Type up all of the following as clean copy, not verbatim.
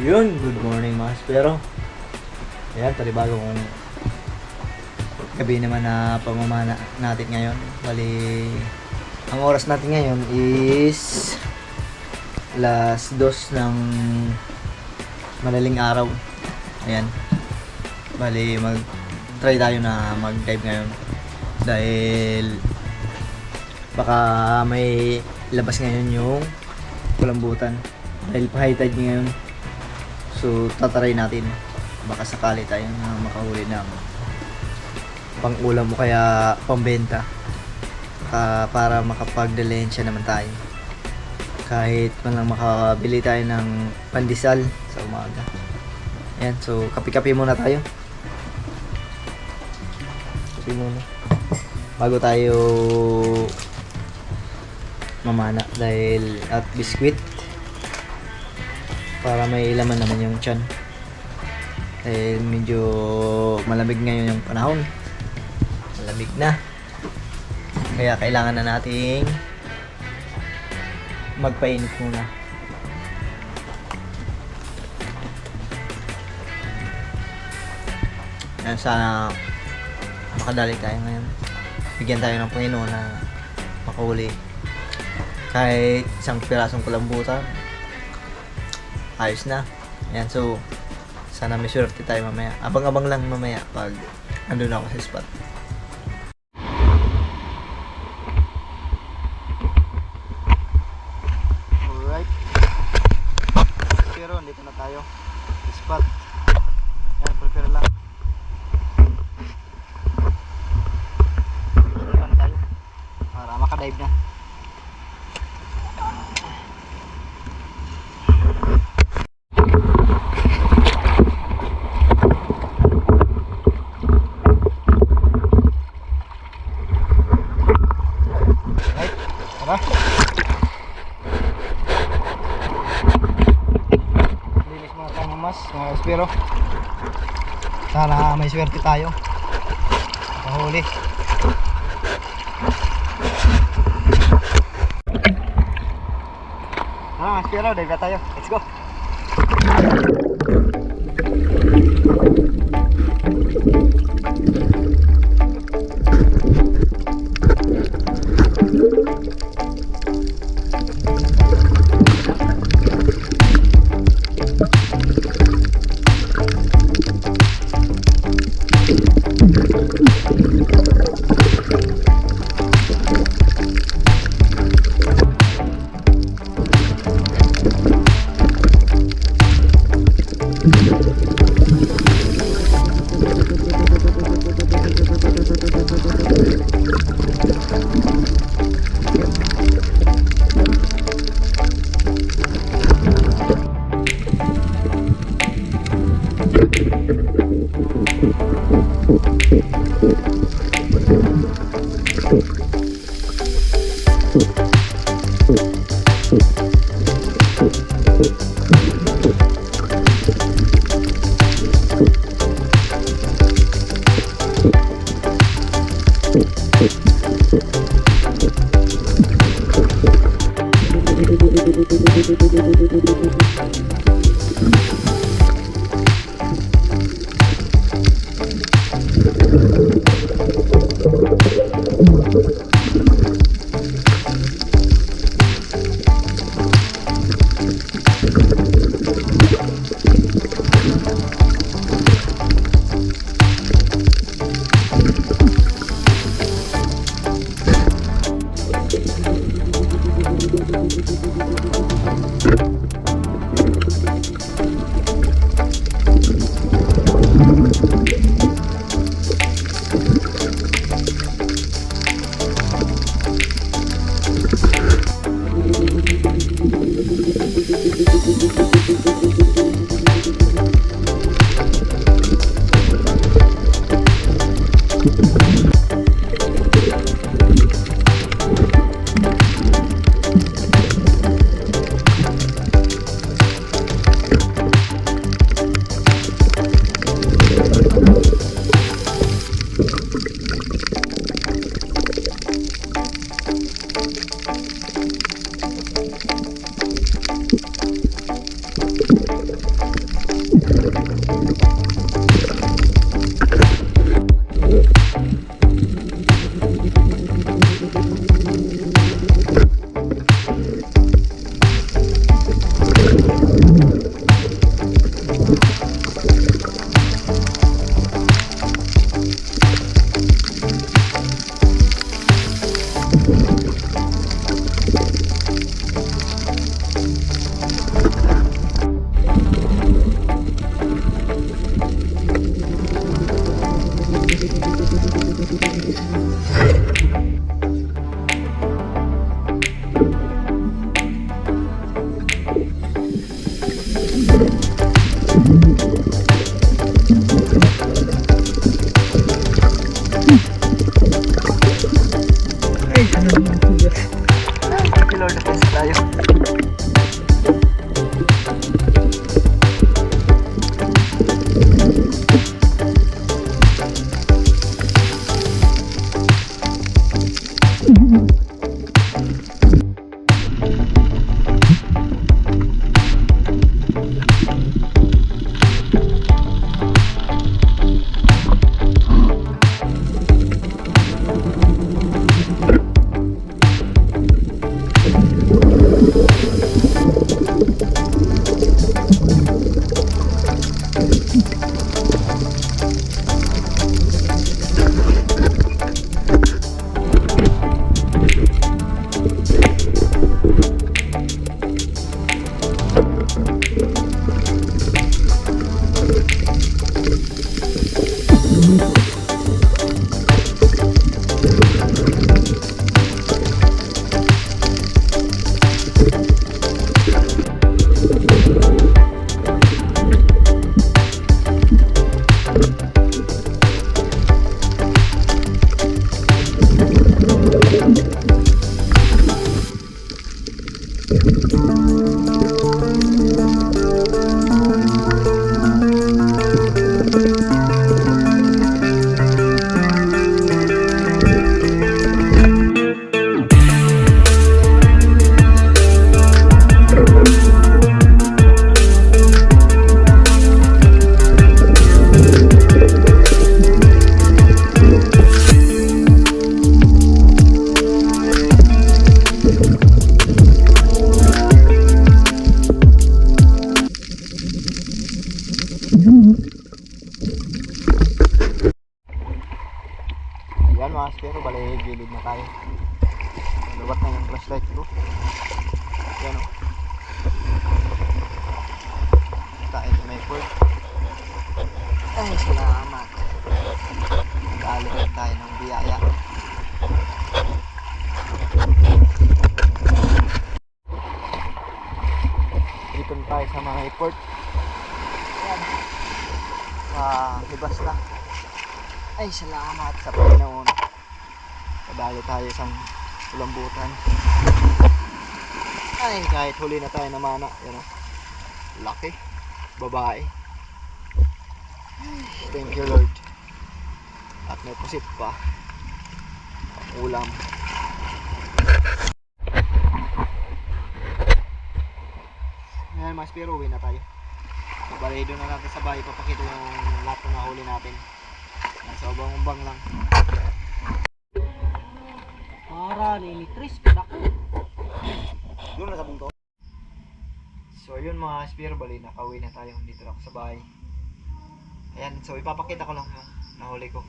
Yun, good morning mga spero. Ayan, panibagong gabi naman na pamamana natin ngayon. Bali, ang oras natin ngayon is alas 2 ng madaling araw. Ayan. Bali, mag-try tayo na mag-dive ngayon. Dahil baka may labas ngayon yung kulambutan. Dahil pa-high tide ngayon. So, tataray natin. Baka sakali tayo na makahuli ng pang-ulam o kaya pambenta. Para makapagdalensya naman tayo. Kahit man lang makabili tayo ng pandesal sa umaga. Ayan, so kape-kape muna tayo. Kape muna. Bago tayo mamana dahil at biskwit. Para may laman naman yung tiyan. Dahil medyo malamig ngayon yung panahon. Malamig na. Kaya kailangan na nating magpainit muna. Yan, sana makadali tayo ngayon. Bigyan tayo ng Panginoon na makahuli. Kahit isang pirasong kulambutan. Ayos na. Ayan, so sana may swerte tayo mamaya. Abang-abang lang mamaya pag andun ako sa spot. Alright. Pero dito na tayo sa spot. Ayan, prepare lang. Dito na tayo para makadive na. Linis mga kamamas, mga espero. Sana may swerte tayo. Mahuli. Espero, dive na tayo. Let's go. gilid na tayo. Lubat na yung flashlight ko. Yan o. Tayo sa may port. Ay, salamat. Nag-aalipin tayo ng biyaya. Dito tayo sa mga port. Yan. Libas na. Ay, salamat sa Panginoon. Padali tayo sa kulambutan. Ay, kahit huli na tayo na mana. Yan o. Laki. Babae. Thank you, Lord. At may pusit pa. Ulam. Ngayon, mas pero uwi na tayo. Bali, doon na natin sa bahay. Papakita yung lahat na nahuli natin. Nasa ubang-ubang lang. Para nilitris kada ko. Doon na sa bungto. So yun mga spear, bali nakauwi na tayo dito ako sa bahay. Ayan, so ipapakita ko lang yung nahuli ko.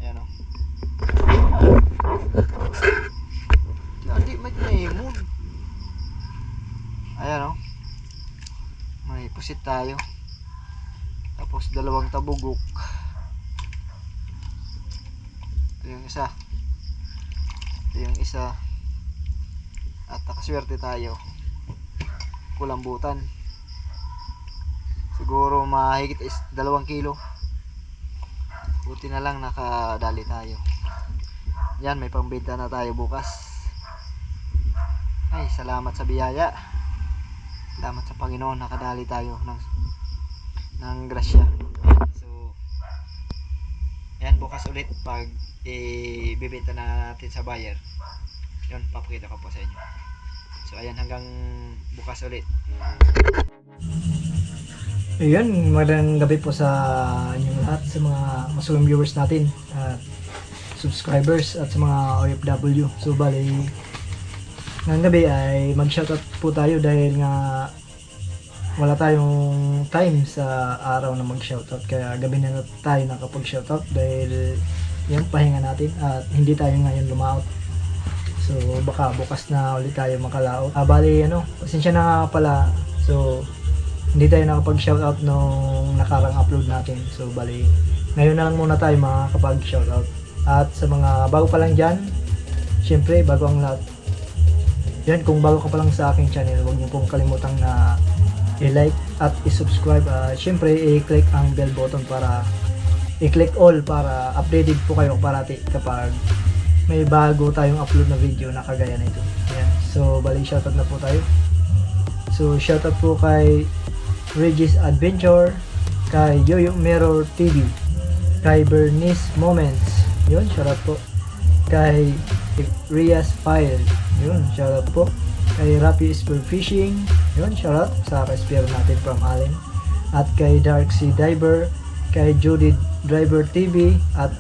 Ayan o. Hindi, may mood. Ayan o. May pusit tayo. Tapos dalawang tabugok. Ito yung isa. Ito yung isa. At nakaswerte tayo. Kulambutan. Siguro mahigit 2 kilo. Buti na lang nakadali tayo. Yan, may pangbenta na tayo bukas. Ay, salamat sa biyaya. Salamat sa Panginoon, nakadali tayo ng grasya. So yan, bukas ulit pag ibibenta na natin sa buyer. Yun, papakita ko po sa inyo. So ayan, hanggang bukas ulit. Ayun, magandang gabi po sa inyong lahat, sa mga masulang viewers natin at subscribers at sa mga OFW. So bali, ngayong gabi ay mag-shoutout po tayo dahil nga wala tayong time sa araw na mag-shoutout. Kaya gabi na tayo nakapag-shoutout dahil yan, pahinga natin at hindi tayo ngayon lumaot. So baka bukas na ulit tayo makalaot. Bali pasensya na nga pala. So hindi tayo nakapag-shoutout nung nakarang upload natin. So bali, ngayon na lang muna tayo makakapag-shoutout. At sa mga bago pa lang dyan, syempre bago ang lahat, yan, kung bago ka pa lang sa aking channel, huwag niyo pong kalimutang na i-like at i-subscribe. Syempre i-click ang bell button para i-click all para updated po kayo parati kapag may bago tayong upload na video na kagaya na ito. Yan. So bali, shoutout na po tayo. So shoutout po kay Regis Adventure, kay Yoyo Mirror TV, kay Bernice Moments, yun, shoutout po. Kay Rias File, yun, shoutout po. Kay Rapi Spear Fishing, yun, shoutout sa ka-spear natin from Allen. At kay Dark Sea Diver, kay Judy Driver TV, at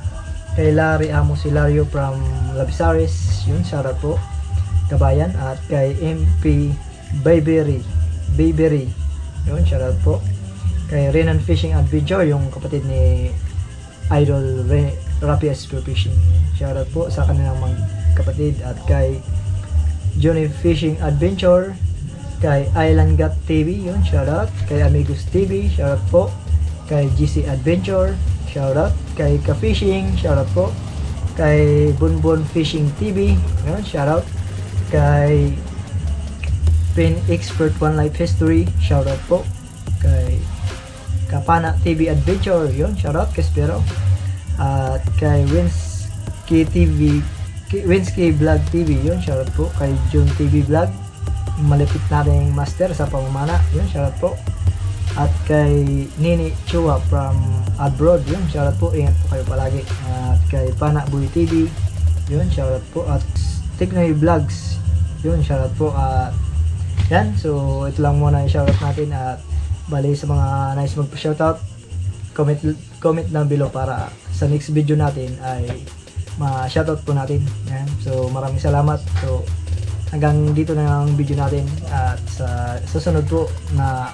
kay Larry Amos Hilario from Labisares, yun, shoutout po, kabayan. At kay MP Bayberry, yun, shoutout po. Kay Renan Fishing Adventure, yung kapatid ni Idol Rapi Spear Fishing, shoutout po sa kanilang mga kapatid. At kay Johnny Fishing Adventure, kay Island Gat TV, yun, shoutout. Kay Amigos TV, shoutout po. Kay GC Adventure, shoutout. Kay Ka-Fishing, shoutout po. Kay Bunbun Fishing TV, yun, shoutout. Kay Pin Expert One Life History, shoutout po. Kay Kapana TV Adventure, yun, shoutout kay Spero. At kay Winsky Vlog TV, yun, shoutout po. Kay June TV Vlog, malapit nating master sa pamamana, yun, shoutout po. At kay Nini Chua from abroad, yun, shoutout po, ingat po kayo palagi. At kay Pana Boy TV, yun, shoutout po. At Tiknoy Vlogs, yun, shoutout po. At yan, so ito lang muna yung shoutout natin. At bali, sa mga nice magpa-shoutout, comment na below para sa next video natin ay ma-shoutout po natin. Yan, so maraming salamat. So hanggang dito na ang video natin, at sa susunod po na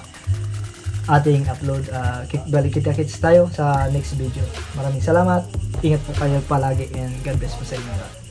ating upload, balik kita-kits tayo sa next video. Maraming salamat, ingat po kayo palagi, and God bless po sa inyo.